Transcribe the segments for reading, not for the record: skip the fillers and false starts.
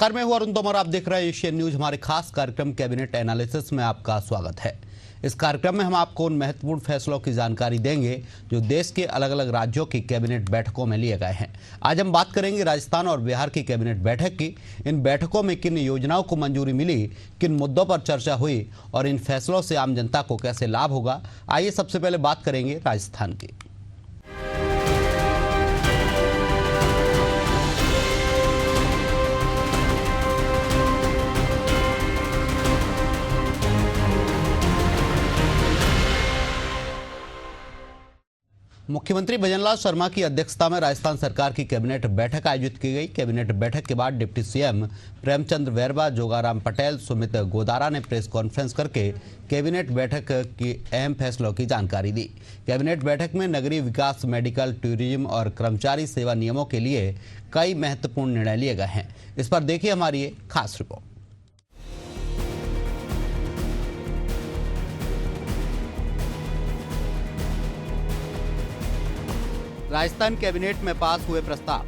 नमस्कार, मैं हूं अरुण तोमर। आप देख रहे हैं एशियन न्यूज। हमारे खास कार्यक्रम कैबिनेट एनालिसिस में आपका स्वागत है। इस कार्यक्रम में हम आपको उन महत्वपूर्ण फैसलों की जानकारी देंगे जो देश के अलग अलग राज्यों की कैबिनेट बैठकों में लिए गए हैं। आज हम बात करेंगे राजस्थान और बिहार की कैबिनेट बैठक की। इन बैठकों में किन योजनाओं को मंजूरी मिली, किन मुद्दों पर चर्चा हुई और इन फैसलों से आम जनता को कैसे लाभ होगा। आइए सबसे पहले बात करेंगे राजस्थान की। मुख्यमंत्री भजनलाल शर्मा की अध्यक्षता में राजस्थान सरकार की कैबिनेट बैठक आयोजित की गई। कैबिनेट बैठक के बाद डिप्टी सीएम प्रेमचंद बैरवा, जोगाराम पटेल, सुमित गोदारा ने प्रेस कॉन्फ्रेंस करके कैबिनेट बैठक की अहम फैसलों की जानकारी दी। कैबिनेट बैठक में नगरीय विकास, मेडिकल, टूरिज्म और कर्मचारी सेवा नियमों के लिए कई महत्वपूर्ण निर्णय लिए गए हैं। इस पर देखिए हमारी ये खास रिपोर्ट। राजस्थान कैबिनेट में पास हुए प्रस्ताव।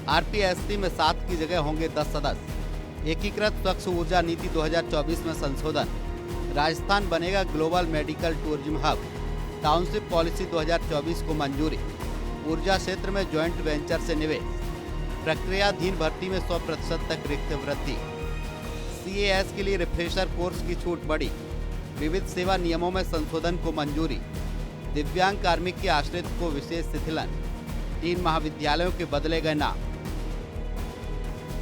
आरपीएससी में 7 की जगह होंगे 10 सदस्य। एकीकृत स्वच्छ ऊर्जा नीति 2024 में संशोधन। राजस्थान बनेगा global medical tourism hub. Township policy 2024 को मंजूरी। ऊर्जा क्षेत्र में ज्वाइंट वेंचर से निवेश। प्रक्रियाधीन भर्ती में 100% तक रिक्त वृद्धि। सीएएस के लिए रिफ्रेशर कोर्स की छूट बढ़ी। विविध सेवा नियमों में संशोधन को मंजूरी। दिव्यांग कार्मिक के आश्रित को विशेष शिथिलन। 3 महाविद्यालयों के बदले गए नाम।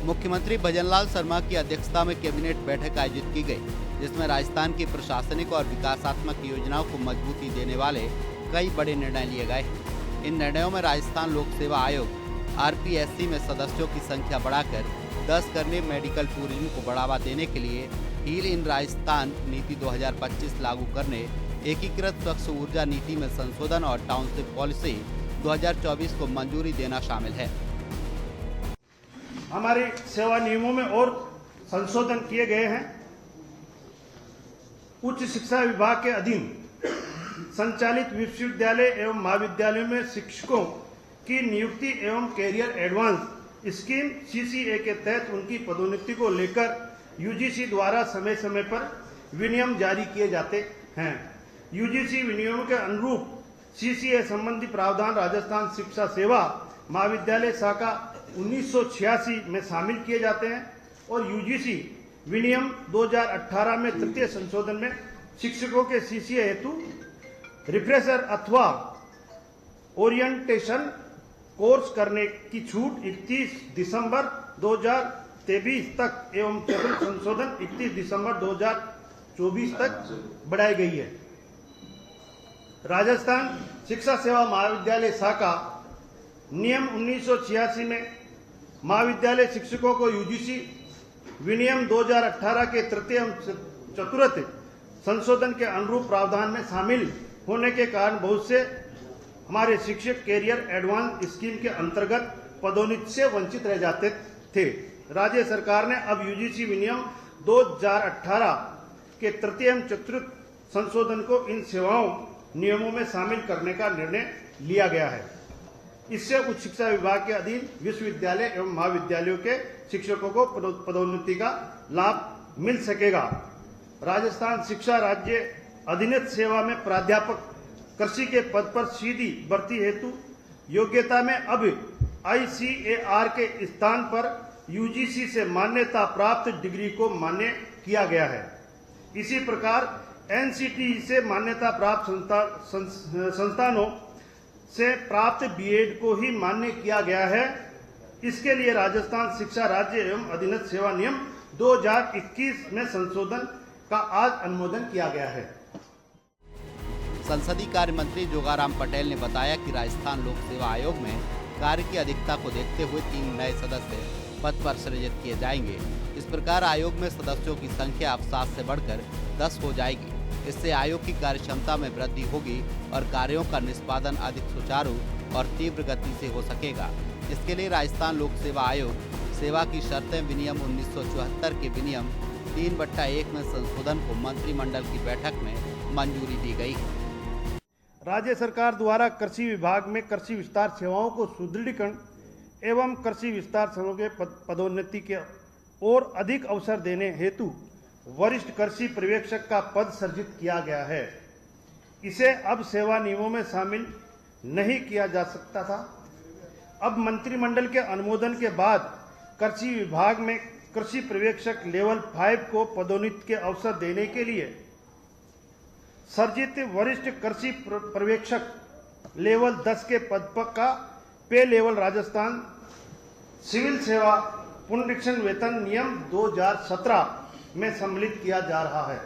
मुख्यमंत्री भजनलाल शर्मा की अध्यक्षता में कैबिनेट बैठक आयोजित की गई, जिसमें राजस्थान की प्रशासनिक और विकासात्मक योजनाओं को मजबूती देने वाले कई बड़े निर्णय लिए गए। इन निर्णयों में राजस्थान लोक सेवा आयोग आरपीएससी में सदस्यों की संख्या बढ़ाकर 10 करने, मेडिकल टूरिज्म को बढ़ावा देने के लिए हील इन राजस्थान नीति 2025 लागू करने, एकीकृत स्वच्छ ऊर्जा नीति में संशोधन और टाउनशिप पॉलिसी 2024 को मंजूरी देना शामिल है। हमारी सेवा नियमों में और संशोधन किए गए हैं। उच्च शिक्षा विभाग के अधीन संचालित विश्वविद्यालय एवं महाविद्यालयों में शिक्षकों की नियुक्ति एवं कैरियर एडवांस स्कीम सीसीए के तहत उनकी पदोन्नति को लेकर यूजीसी द्वारा समय समय पर विनियम जारी किए जाते हैं। यूजीसी विनियमों के अनुरूप सीसीए संबंधी प्रावधान राजस्थान शिक्षा सेवा महाविद्यालय शाखा 1986 में शामिल किए जाते हैं और यूजीसी विनियम 2018 में तृतीय संशोधन में शिक्षकों के सीसीए हेतु रिफ्रेशर अथवा ओरिएंटेशन कोर्स करने की छूट 31 दिसंबर 2023 तक एवं चतुर्थ संशोधन 31 दिसंबर 2024 तक बढ़ाई गई है। राजस्थान शिक्षा सेवा महाविद्यालय शाखा नियम 1986 में महाविद्यालय शिक्षकों को यूजीसी विनियम 2018 के तृतीय चतुर्थ संशोधन के अनुरूप प्रावधान में शामिल होने के कारण बहुत से हमारे शिक्षक कैरियर एडवांस स्कीम के अंतर्गत पदोन्नति से वंचित रह जाते थे। राज्य सरकार ने अब यूजीसी विनियम 2018 के तृतीय चतुर्थ संशोधन को इन सेवाओं नियमों में शामिल करने का निर्णय लिया गया है। इससे उच्च शिक्षा विभाग के अधीन विश्वविद्यालय एवं महाविद्यालयों के शिक्षकों को पदोन्नति का लाभ मिल सकेगा। राजस्थान शिक्षा राज्य अधीनस्थ सेवा में प्राध्यापक कृषि के पद पर सीधी भर्ती हेतु योग्यता में अब आईसीएआर के स्थान पर यूजीसी से मान्यता प्राप्त डिग्री को मान्य किया गया है। इसी प्रकार एनसीटी से मान्यता प्राप्त संस्थानों से प्राप्त बीएड को ही मान्य किया गया है। इसके लिए राजस्थान शिक्षा राज्य एवं अधीनस्थ सेवा नियम 2021 में संशोधन का आज अनुमोदन किया गया है। संसदीय कार्य मंत्री जोगाराम पटेल ने बताया कि राजस्थान लोक सेवा आयोग में कार्य की अधिकता को देखते हुए 3 नए सदस्य पद पर सृजित किए जाएंगे। इस प्रकार आयोग में सदस्यों की संख्या अब 7 से बढ़कर 10 हो जाएगी। इससे आयोग की कार्यक्षमता में वृद्धि होगी और कार्यों का निष्पादन अधिक सुचारू और तीव्र गति से हो सकेगा। इसके लिए राजस्थान लोक सेवा आयोग सेवा की शर्तें विनियम 1974 के विनियम 3/1 में संशोधन को मंत्रिमंडल की बैठक में मंजूरी दी गई। राज्य सरकार द्वारा कृषि विभाग में कृषि विस्तार सेवाओं को सुदृढ़ीकरण एवं कृषि विस्तार समूह के पदोन्नति के और अधिक अवसर देने हेतु वरिष्ठ कृषि पर्यवेक्षक का पद सृजित किया गया है। इसे अब सेवा नियमों में शामिल नहीं किया जा सकता था। अब मंत्रिमंडल के अनुमोदन के बाद कृषि विभाग में कृषि पर्यवेक्षक लेवल 5 को पदोन्नति के अवसर देने के लिए सर्जित वरिष्ठ कृषि पर्यवेक्षक लेवल 10 के पद का पे लेवल राजस्थान सिविल सेवा पुनरीक्षण वेतन नियम 2017 में सम्मिलित किया जा रहा है।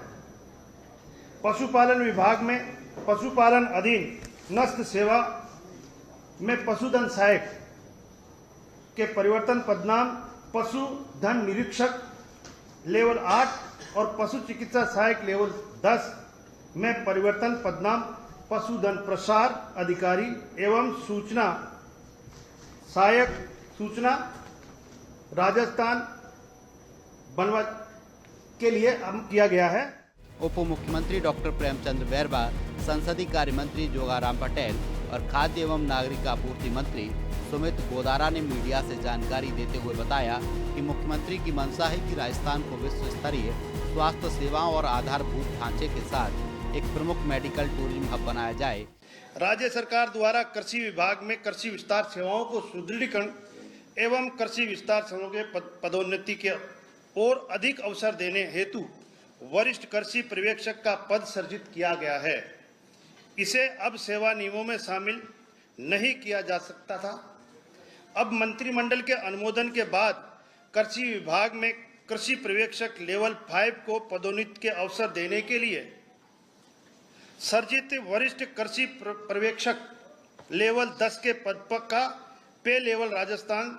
पशुपालन विभाग में पशुपालन अधीन नस्ल सेवा में पशुधन सहायक के परिवर्तन पदनाम पशुधन निरीक्षक लेवल 8 और पशु चिकित्सा सहायक लेवल 10 में परिवर्तन पदनाम पशुधन प्रसार अधिकारी एवं सूचना सहायक सूचना राजस्थान बनवा के लिए किया गया है। उप मुख्यमंत्री डॉक्टर प्रेमचंद्र बैरवा, संसदीय कार्य मंत्री जोगाराम पटेल और खाद्य एवं नागरिक आपूर्ति मंत्री सुमित गोदारा ने मीडिया से जानकारी देते हुए बताया कि मुख्यमंत्री की मंशा है कि राजस्थान को विश्व स्तरीय स्वास्थ्य सेवाओं और आधारभूत ढांचे के साथ एक प्रमुख मेडिकल टूरिज्म हब बनाया जाए। राज्य सरकार द्वारा कृषि विभाग में कृषि विस्तार सेवाओं को सुदृढ़ीकरण एवं कृषि विस्तार सेवाओं के पदोन्नति के और अधिक अवसर देने हेतु वरिष्ठ कृषि पर्यवेक्षक का पद सृजित किया गया है। इसे अब सेवा नियमों में शामिल नहीं किया जा सकता था। अब मंत्रिमंडल के अनुमोदन के बाद कृषि विभाग में कृषि पर्यवेक्षक लेवल 5 को पदोन्नति के अवसर देने के लिए सर्जित वरिष्ठ कृषि पर्यवेक्षक लेवल 10 के पद का पे लेवल राजस्थान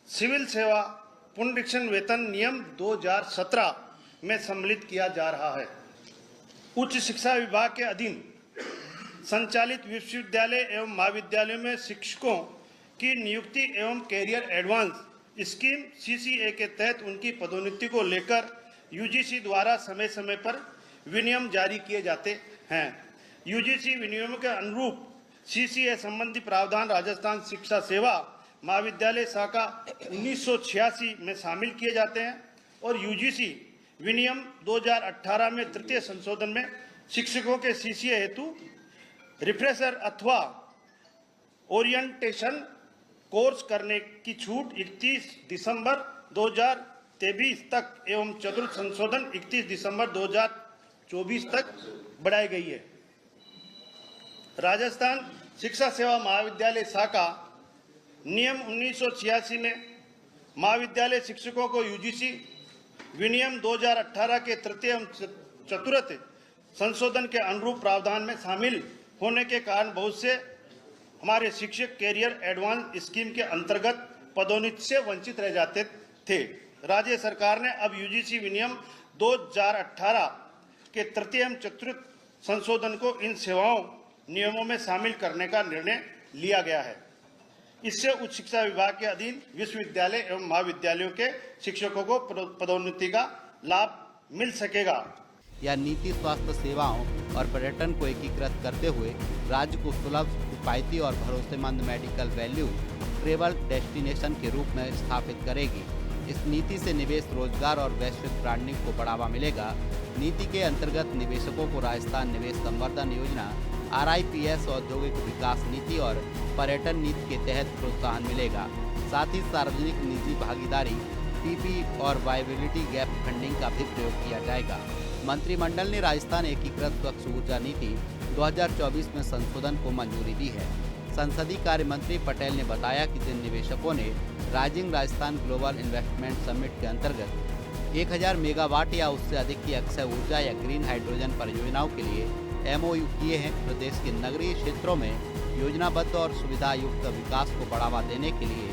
सिविल सेवा पुनरीक्षण वेतन नियम 2017 में सम्मिलित किया जा रहा है। उच्च शिक्षा विभाग के अधीन संचालित विश्वविद्यालय एवं महाविद्यालयों में शिक्षकों की नियुक्ति एवं कैरियर एडवांस स्कीम CCA के तहत उनकी पदोन्नति को लेकर UGC द्वारा समय समय पर विनियम जारी किए जाते हैं। UGC विनियमों के अनुरूप CCA संबंधी प्रावधान राजस्थान शिक्षा सेवा महाविद्यालय शाखा 1986 में शामिल किए जाते हैं और UGC विनियम 2018 में तृतीय संशोधन में शिक्षकों के CCA हेतु रिफ्रेशर अथवा ओरिएंटेशन कोर्स करने की छूट 31 दिसंबर 2023 तक एवं चतुर्थ संशोधन 31 दिसंबर 2024 तक बढ़ाई गई है। राजस्थान शिक्षा सेवा महाविद्यालय शाखा नियम 1986 में महाविद्यालय शिक्षकों को UGC विनियम 2018 के तृतीय एवं चतुर्थ संशोधन के अनुरूप प्रावधान में शामिल होने के कारण बहुत से हमारे शिक्षक कैरियर एडवांस स्कीम के अंतर्गत पदोन्नति से वंचित रह जाते थे। राज्य सरकार ने अब UGC विनियम 2018 के तृतीय एवं चतुर्थ संशोधन को इन सेवाओं नियमों में शामिल करने का निर्णय लिया गया है। इससे उच्च शिक्षा विभाग के अधीन विश्वविद्यालय एवं महाविद्यालयों के शिक्षकों को पदोन्नति का लाभ मिल सकेगा। यह नीति स्वास्थ्य सेवाओं और पर्यटन को एकीकृत करते हुए राज्य को सुलभ, किफायती और भरोसेमंद मेडिकल वैल्यू ट्रेवल डेस्टिनेशन के रूप में स्थापित करेगी। इस नीति से निवेश, रोजगार और वैश्विक ब्रांडिंग को बढ़ावा मिलेगा। नीति के अंतर्गत निवेशकों को राजस्थान निवेश संवर्धन योजना, RIPS औद्योगिक विकास नीति और पर्यटन नीति के तहत प्रोत्साहन मिलेगा। साथ ही सार्वजनिक निजी भागीदारी PP और वायबिलिटी गैप फंडिंग का भी प्रयोग किया जाएगा। मंत्रिमंडल ने राजस्थान एकीकृत स्वच्छ ऊर्जा नीति 2024 में संशोधन को मंजूरी दी है। संसदीय कार्य मंत्री पटेल ने बताया कि जिन निवेशकों ने rising Rajasthan global investment summit के अंतर्गत 1000 मेगावाट या उससे अधिक की अक्षय ऊर्जा या ग्रीन हाइड्रोजन परियोजनाओं के लिए MOU किए हैं, प्रदेश के नगरीय क्षेत्रों में योजनाबद्ध और सुविधा युक्त विकास को बढ़ावा देने के लिए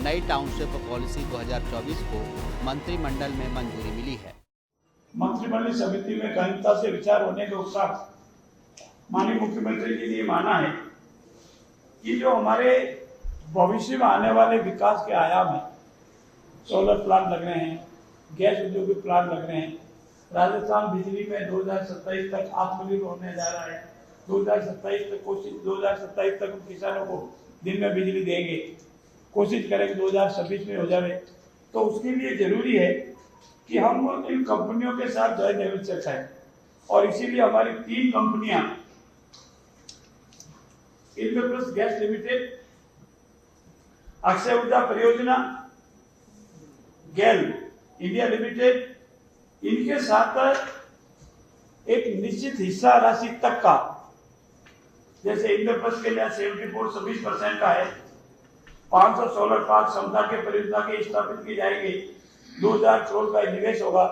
नई टाउनशिप पॉलिसी 2024 को मंत्रिमंडल में मंजूरी मिली है। मंत्रिमंडल समिति में गहनता से विचार होने के उपरांत माननीय मुख्यमंत्री जी ने माना है कि जो हमारे भविष्य में आने वाले विकास के आयाम है, सोलर प्लांट लग रहे हैं, गैस उद्योग प्लांट लग रहे हैं, राजस्थान बिजली में 2027 तक आत्मनिर्भर होने जा रहा है। 2027 तक हम किसानों को दिन में बिजली देंगे, कोशिश करेंगे 2026 में हो जाए। तो उसके लिए जरूरी है कि हम इन कंपनियों के साथ जॉइंट वेंचर करें, और इसीलिए हमारी 3 कंपनियां, इंद्रप्रस्थ गैस लिमिटेड, अक्षय ऊर्जा परियोजना, गेल इंडिया लिमिटेड, इनके साथ एक निश्चित हिस्सा राशि तक का, जैसे इंद्रप्रस्थ के लिए 74-20% का है, 500 सोलर पार्क क्षमता के परियोजना के स्थापित की जाएगी, 2000 करोड़ का निवेश होगा,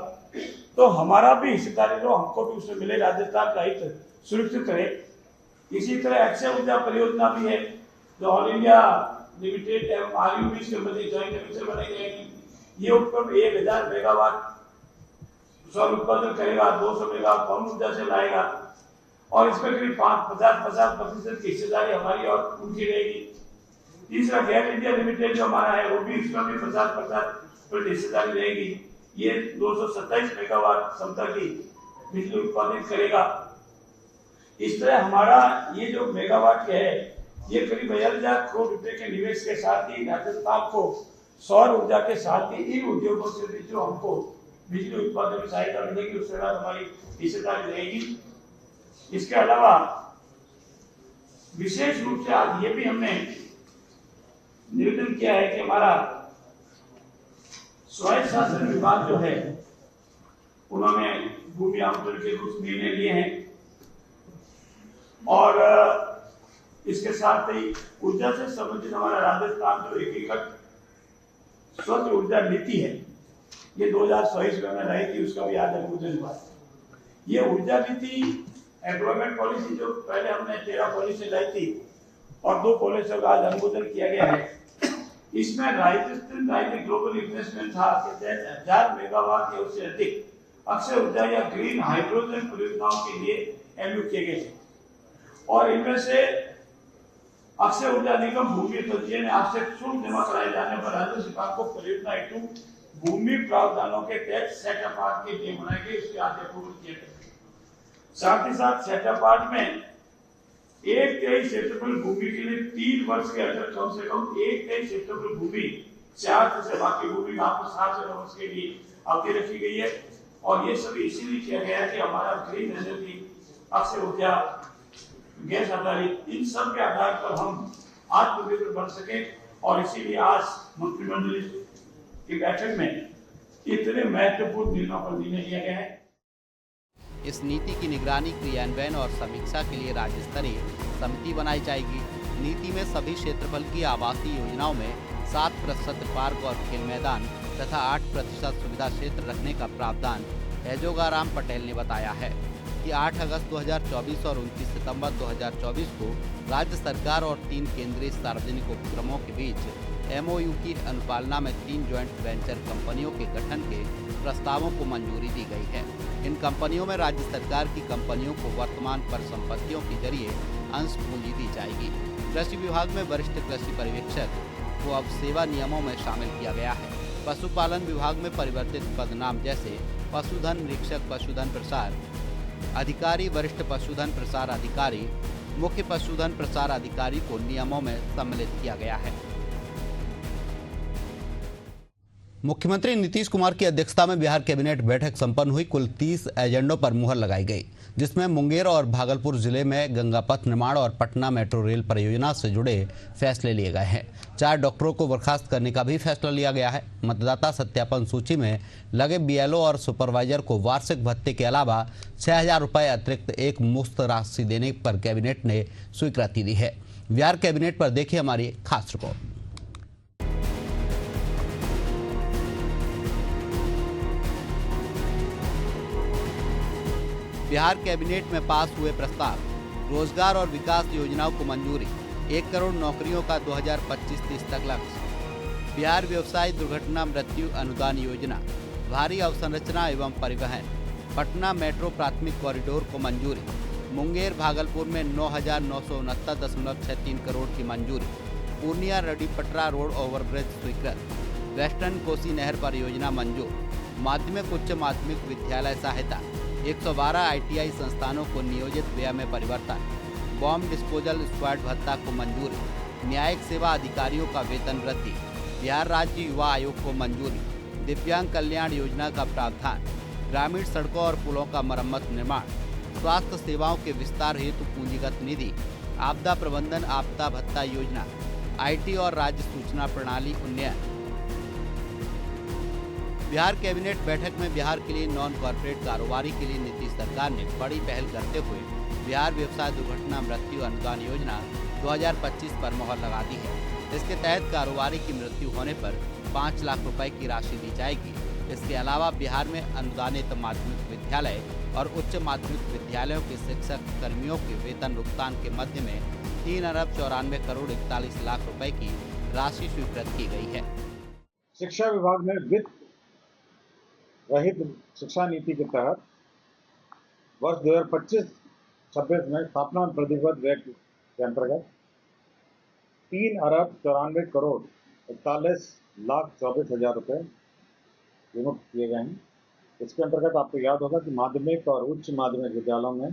तो हमारा भी हिस्सेदारी लो, हमको भी उसमें मिले, राजस्थान का हित सुरक्षित रहे। इसी तरह अक्षय ऊर्जा परियोजना भी है जो ऑल इंडिया लिमिटेड एवं आरयूबी के मध्य जॉइंट वेंचर बनाई जाएगी। ये उपक्रम 1000 मेगावाट सौर उत्पादन करेगा, 200 मेगावाट पवन ऊर्जा से लाएगा, और इसमें करीब 50% की हिस्सेदारी हमारी और उनकी रहेगी। तीसरा गैस इंडिया लिमिटेड जो हमारा है, वो भी इसमें भी 50% हिस्सेदारी रहेगी। ये 227 मेगावाट क्षमता की बिजली उत्पादित करेगा। इस तरह हमारा ये जो मेगावाट के है, ये करीब 1000 करोड़ रुपए के निवेश के साथ ही राजस्थान को सौर ऊर्जा के साथ ही इन उद्योगों से भी जो हमको बिजली उत्पादन में सहायता मिलेगी, उसके बाद हमारी हिस्सेदारी रहेगी। इसके अलावा विशेष रूप से आज ये भी हमने निवेदन किया है कि हमारा स्वायत्त शासन विभाग जो है, उन्होंने भूमि आवंटन के कुछ निर्णय लिए हैं, और इसके साथ ही ऊर्जा से संबंधित हमारा राजस्थान जो एकीकृत स्वच्छ ऊर्जा नीति है, ये 2024 में लाई थी, उसका भी आज अनुमोदन हुआ। ये ऊर्जा नीति एम्प्लॉयमेंट पॉलिसी जो पहले हमने 13 पॉलिसी लाई थी और 2 पॉलिसियों का आज अनुमोदन किया गया है। इसमें राजस्थान राज्य ग्लोबल इन्वेस्टमेंट था कि 1000 मेगावाट या उससे अधिक अक्षय ऊर्जा या ग्रीन हाइड्रोजन परियोजनाओं के लिए एमयू किए गए थे, और इनमें से अक्षय ऊर्जा निगम भूमि तज्ञ ने आवश्यक शुल्क जमा कराए जाने पर राज्य सरकार को परियोजना हेतु भूमि प्रावधानों के टैक्स सेट अपार्ट के लिए बनाए गए, उसके आज अप्रूवल किए गए। साथ ही साथ सेट अपार्ट में 1/3 सेक्टरल भूमि के लिए 3 वर्ष के अंदर कम से कम 1/3 सेक्टरल भूमि से बाकी भूमि आपको 7 से 9 वर्ष के लिए अवधि रखी गई है, और ये सब इसीलिए किया गया है कि हमारा ग्रीन एनर्जी, अक्षय ऊर्जा, गैस आधारित, इन सब के आधार पर हम आत्मनिर्भर बन सके, और इसीलिए आज मंत्रिमंडल की बैठक में इतने महत्वपूर्ण निर्णयों पर निर्णय लिया गया है। इस नीति की निगरानी, क्रियान्वयन और समीक्षा के लिए राज्य स्तरीय समिति बनाई जाएगी। नीति में सभी क्षेत्रफल की आवासीय योजनाओं में 7% पार्क और खेल मैदान तथा 8% सुविधा क्षेत्र रखने का प्रावधान है। जोगाराम पटेल ने बताया है कि 8 अगस्त 2024 और 29 सितंबर 2024 को राज्य सरकार और 3 केंद्रीय सार्वजनिक उपक्रमों के बीच MOU की अनुपालना में 3 ज्वाइंट वेंचर कंपनियों के गठन के प्रस्तावों को मंजूरी दी गई है। इन कंपनियों में राज्य सरकार की कंपनियों को वर्तमान परिसंपत्तियों के जरिए अंश पूंजी दी जाएगी। कृषि विभाग में वरिष्ठ कृषि पर्यवेक्षक को अब सेवा नियमों में शामिल किया गया है। पशुपालन विभाग में परिवर्तित पदनाम जैसे पशुधन निरीक्षक, पशुधन प्रसार अधिकारी, वरिष्ठ पशुधन प्रसार अधिकारी, मुख्य पशुधन प्रसार अधिकारी को नियमों में सम्मिलित किया गया है। मुख्यमंत्री नीतीश कुमार की अध्यक्षता में बिहार कैबिनेट बैठक संपन्न हुई। कुल 30 एजेंडों पर मुहर लगाई गई, जिसमें मुंगेर और भागलपुर जिले में गंगा पथ निर्माण और पटना मेट्रो रेल परियोजना से जुड़े फैसले लिए गए हैं। 4 डॉक्टरों को बर्खास्त करने का भी फैसला लिया गया है। मतदाता सत्यापन सूची में लगे BLO और सुपरवाइजर को वार्षिक भत्ते के अलावा 6000 रुपये अतिरिक्त एक मुफ्त राशि देने पर कैबिनेट ने स्वीकृति दी है। बिहार कैबिनेट पर देखिए हमारी खास रिपोर्ट। बिहार कैबिनेट में पास हुए प्रस्ताव। रोजगार और विकास योजनाओं को मंजूरी। 1 करोड़ नौकरियों का 2025-30 तक लक्ष्य। बिहार व्यवसाय दुर्घटना मृत्यु अनुदान योजना। भारी अवसंरचना एवं परिवहन। पटना मेट्रो प्राथमिक कॉरिडोर को मंजूरी। मुंगेर भागलपुर में 9,969.63 करोड़ की मंजूरी। पूर्णिया रडी-पटरा रोड ओवरब्रिज स्वीकृत। वेस्टर्न कोसी नहर परियोजना मंजूर। माध्यमिक उच्च माध्यमिक विद्यालय सहायता। 112 ITI संस्थानों को नियोजित व्यय में परिवर्तन। बॉम्ब डिस्पोजल स्क्वाड भत्ता को मंजूरी। न्यायिक सेवा अधिकारियों का वेतन वृद्धि। बिहार राज्य युवा आयोग को मंजूरी। दिव्यांग कल्याण योजना का प्रावधान, ग्रामीण सड़कों और पुलों का मरम्मत निर्माण, स्वास्थ्य सेवाओं के विस्तार हेतु पूंजीगत निधि, आपदा प्रबंधन आपदा भत्ता योजना, आईटी और राज्य सूचना प्रणाली उन्नयन। बिहार कैबिनेट बैठक में बिहार के लिए नॉन कॉर्पोरेट कारोबारी के लिए नीतीश सरकार ने बड़ी पहल करते हुए बिहार व्यवसाय दुर्घटना मृत्यु अनुदान योजना 2025 पर मोहर लगा दी है। इसके तहत कारोबारी की मृत्यु होने पर 5 लाख रुपए की राशि दी जाएगी। इसके अलावा बिहार में अनुदानित माध्यमिक विद्यालय और उच्च माध्यमिक विद्यालयों के शिक्षक कर्मियों के वेतन भुगतान के मध्य में 3 अरब 94 करोड़ 41 लाख रुपए की राशि स्वीकृत की गई है। शिक्षा विभाग ने वित्त रहित शिक्षा नीति के तहत वर्ष 2025-26 में स्थापना प्रतिबद्ध व्यय के अंतर्गत 3 अरब 94 करोड़ 41 लाख 24 हजार रुपये विमुक्त किए गए हैं। इसके अंतर्गत आपको याद होगा कि माध्यमिक और उच्च माध्यमिक विद्यालयों में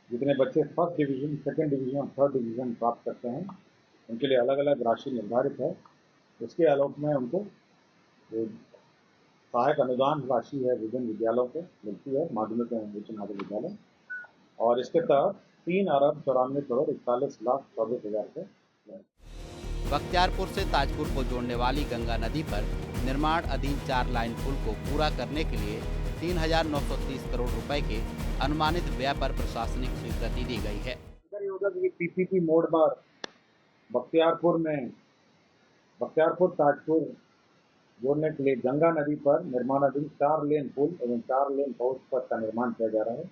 जितने बच्चे फर्स्ट डिवीजन, सेकंड डिवीजन और थर्ड डिवीजन प्राप्त करते हैं, उनके लिए अलग अलग राशि निर्धारित है। इसके आलोक में उनको सहायक अनुदान राशि है विभिन्न विद्यालयों को मिलती है, माध्यमिक एवं उच्च माध्यमिक विद्यालय, और इसके तहत 3 अरब 94 करोड़ 41 लाख 24 हजार रुपये। बख्तियारपुर से ताजपुर को जोड़ने वाली गंगा नदी पर निर्माण अधीन 4 लाइन पुल को पूरा करने के लिए 3,930 करोड़ रुपए के अनुमानित व्यय पर प्रशासनिक स्वीकृति दी गई है। पीपीपी मोड पर बख्तियारपुर ताजपुर जोड़ने के लिए गंगा नदी पर निर्माणाधीन 4 लेन पुल एवं 4 लेन हाउस पर का निर्माण किया जा रहा है।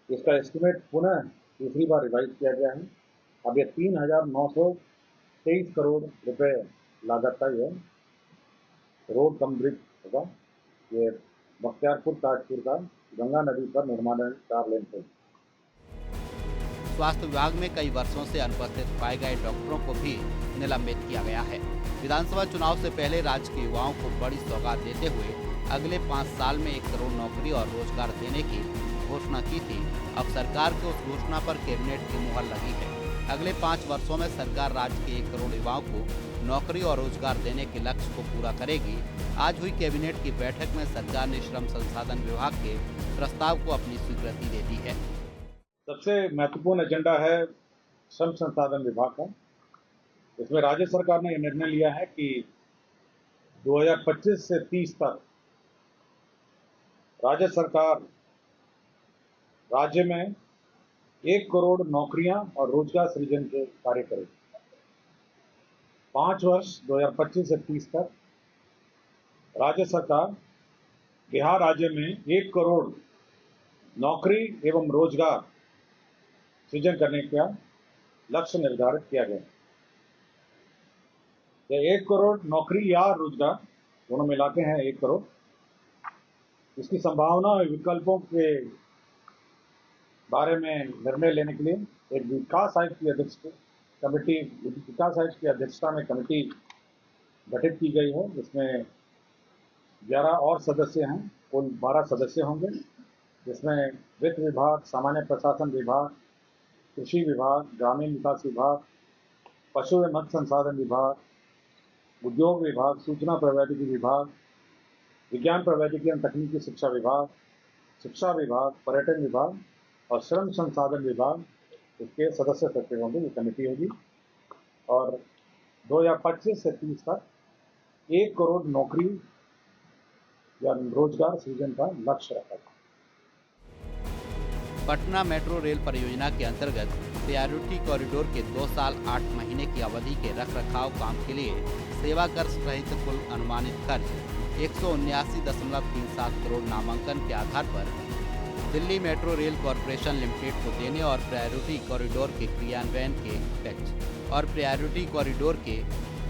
इसका एस्टिमेट पुनः दूसरी बार रिवाइज किया गया है। अब यह 3,923 करोड़ रुपए लागत का यह रोड कम ब्रिज होगा। ये बख्तियारपुर ताजपुर का गंगा नदी पर निर्माण 4 लेन पुल। स्वास्थ्य विभाग में कई वर्षों से अनुपस्थित पाए गए डॉक्टरों को भी निलंबित किया गया है। विधानसभा चुनाव से पहले राज्य के युवाओं को बड़ी सौगात देते हुए अगले 5 साल में 1 करोड़ नौकरी और रोजगार देने की घोषणा की थी। अब सरकार की उस घोषणा पर कैबिनेट की मुहर लगी है। अगले 5 वर्षों में सरकार राज्य के 1 करोड़ युवाओं को नौकरी और रोजगार देने के लक्ष्य को पूरा करेगी। आज हुई कैबिनेट की बैठक में सरकार ने श्रम संसाधन विभाग के प्रस्ताव को अपनी स्वीकृति दे दी है। सबसे महत्वपूर्ण एजेंडा है श्रम संसाधन विभाग का। इसमें राज्य सरकार ने यह निर्णय लिया है कि 2025 से 30 तक राज्य सरकार राज्य में 1 करोड़ नौकरियां और रोजगार सृजन के कार्य करेगी। 5 वर्ष 2025 से 30 तक राज्य सरकार बिहार राज्य में 1 करोड़ नौकरी एवं रोजगार सृजन करने का लक्ष्य निर्धारित किया गया। यह 1 करोड़ नौकरी या रोजगार दोनों मिलाते हैं 1 करोड़। इसकी संभावना और विकल्पों के बारे में निर्णय लेने के लिए एक विकास आयुक्त की अध्यक्षता में कमेटी गठित की गई है, जिसमें 11 और सदस्य हैं। कुल 12 सदस्य होंगे, जिसमें वित्त विभाग, सामान्य प्रशासन विभाग, कृषि विभाग, ग्रामीण विकास विभाग, पशु एवं मत्स्य संसाधन विभाग, उद्योग विभाग, सूचना प्रौद्योगिकी विभाग, विज्ञान प्रौद्योगिकी एवं तकनीकी शिक्षा विभाग, पर्यटन विभाग और श्रम संसाधन विभाग इसके सदस्य सचिव होंगे। ये कमेटी होगी और 2025 से 30 तक 1 करोड़ नौकरी या रोजगार सृजन का लक्ष्य रखा था। पटना मेट्रो रेल परियोजना के अंतर्गत प्रायोरिटी कॉरिडोर के 2 साल 8 महीने की अवधि के रखरखाव काम के लिए सेवा कर सहित कुल अनुमानित खर्च 179.37 करोड़ नामांकन के आधार पर Delhi metro rail corporation limited को देने और प्रायोरिटी कॉरिडोर के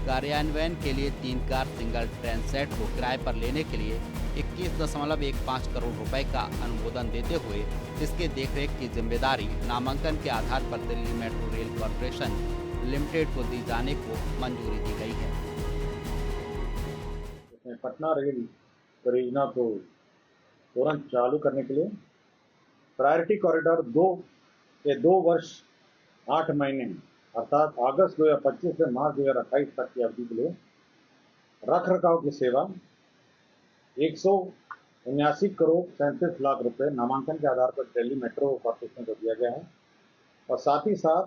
कार्यान्वयन के लिए 3 कार सिंगल ट्रेन सेट को किराए पर लेने के लिए 21.15 करोड़ रुपए का अनुमोदन देते हुए इसके देखरेख की जिम्मेदारी नामांकन के आधार पर Delhi metro rail corporation limited को दी जाने को मंजूरी दी गई है। पटना रेल परियोजना को तुरंत चालू करने के लिए प्रायोरिटी कॉरिडोर 2 वर्ष 8 महीने अर्थात अगस्त 2025 से मार्च 2028 तक की अवधि के लिए रख रखाव की सेवा 179 करोड़ 37 लाख रुपए नामांकन के आधार पर दिल्ली मेट्रो कॉर्पोरेशन को दिया गया है। और साथ ही साथ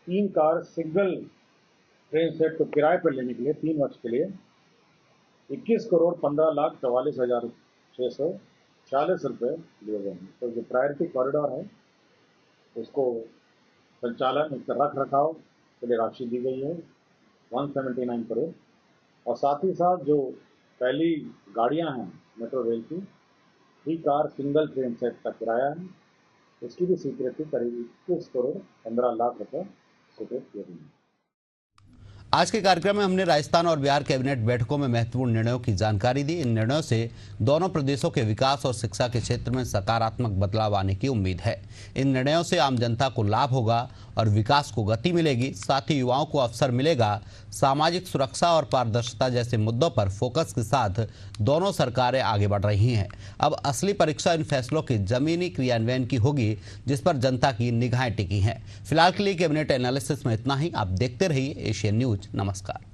3 कार सिंगल ट्रेन सेट को किराए पर लेने के लिए 3 वर्ष के लिए 21 करोड़ 15,44,640 रुपए दिए गए हैं। तो जो प्रायोरिटी कॉरिडोर है उसको संचालन, इसका रख रखाव के लिए राशि दी गई है 179 करोड़। और साथ ही साथ जो पहली गाड़ियां हैं मेट्रो रेल की 3 कार सिंगल ट्रेन सेट का किराया है, इसकी भी स्वीकृति करीब 21 करोड़ 15 लाख रुपए स्वीकृत किए गए हैं। आज के कार्यक्रम में हमने राजस्थान और बिहार कैबिनेट बैठकों में महत्वपूर्ण निर्णयों की जानकारी दी। इन निर्णयों से दोनों प्रदेशों के विकास और शिक्षा के क्षेत्र में सकारात्मक बदलाव आने की उम्मीद है। इन निर्णयों से आम जनता को लाभ होगा और विकास को गति मिलेगी। साथ ही युवाओं को अवसर मिलेगा। सामाजिक सुरक्षा और पारदर्शिता जैसे मुद्दों पर फोकस के साथ दोनों सरकारें आगे बढ़ रही हैं। अब असली परीक्षा इन फैसलों के जमीनी क्रियान्वयन की होगी, जिस पर जनता की निगाहें टिकी हैं। फिलहाल के लिए कैबिनेट एनालिसिस में इतना ही। आप देखते रहिए एशियन न्यूज। नमस्कार।